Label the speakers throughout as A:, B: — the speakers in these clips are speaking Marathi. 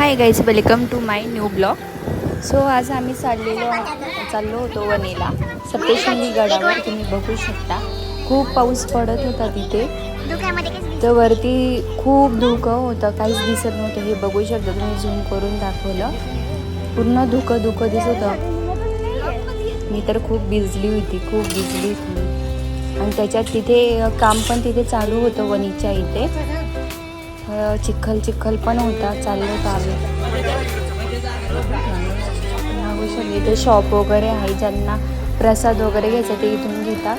A: High guys, welcome to my new blog. So आज आम्ही चाललो होतो वणीला, सप्तशृंगी गडावर. तुम्ही बघू शकता खूप पाऊस पडत होता तिथे. तर वरती खूप धुकं होतं, काहीच दिसत नव्हतं. हे बघू शकता तुम्ही, झूम करून दाखवलं, पूर्ण धुकं दिसत होतं. मी तर खूप भिजली होती. आणि त्याच्यात तिथे काम पण तिथे चालू होतं वणीच्या इथे. चिखल पण होता. चाललो होतो आम्ही. बघू शकते इथे शॉप वगैरे आहे, ज्यांना प्रसाद वगैरे घ्यायचा ते इथून घेतात.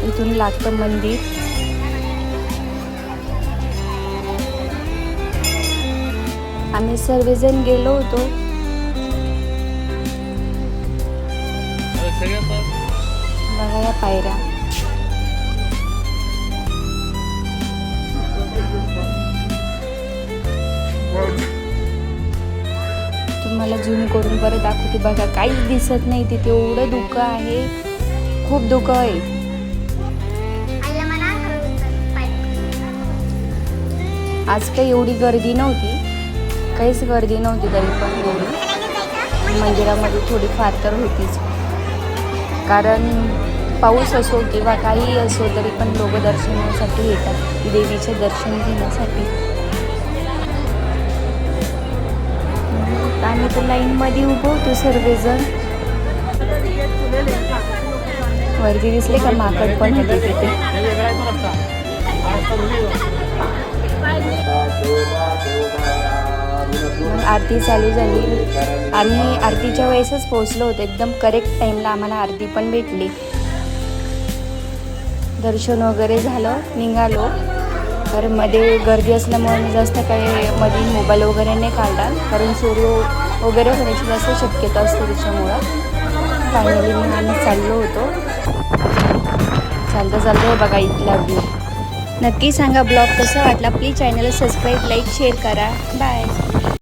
A: इथून लागतं मंदिर. आम्ही सर्वजण गेलो होतो. बघा या पायऱ्या. तुम्हाला झूम करून परत दाखवते. बघा काहीच दिसत नाही तिथे, एवढं धुकं आहे, खूप धुकं आहे. आज काही एवढी गर्दी नव्हती, काहीच गर्दी नव्हती. तरी पण एवढी मंदिरामध्ये थोडीफार तर होतीच, कारण पाऊस असो किंवा काही असो तरी पण लोक दर्शनासाठी येतात, देवीचे दर्शन घेण्यासाठी. आम्ही तर लाईनमध्ये उभं होतो सर्वजण. वरती दिसले का माकड पण होते तिथे. आरती चालू झाली. आम्ही आरतीच्या वेळेसच पोहोचलो होतो, एकदम करेक्ट टाईमला आम्हाला आरती पण भेटली. दर्शन वगैरे झालं, निघालो. कारण मध्ये गर्दी असल्यामुळे जास्त काही मध्ये मोबाईल वगैरे नाही काढला, कारण चोरी वगैरे होण्याची जास्त शक्यता असते त्याच्यामुळं. फायनली मग आम्ही चाललो होतो. चालतं बघा इथला व्ह्यू. नक्की सांगा ब्लॉग कसा वाटला. प्लीज चॅनलला सबस्क्राईब, लाईक, शेअर करा. बाय.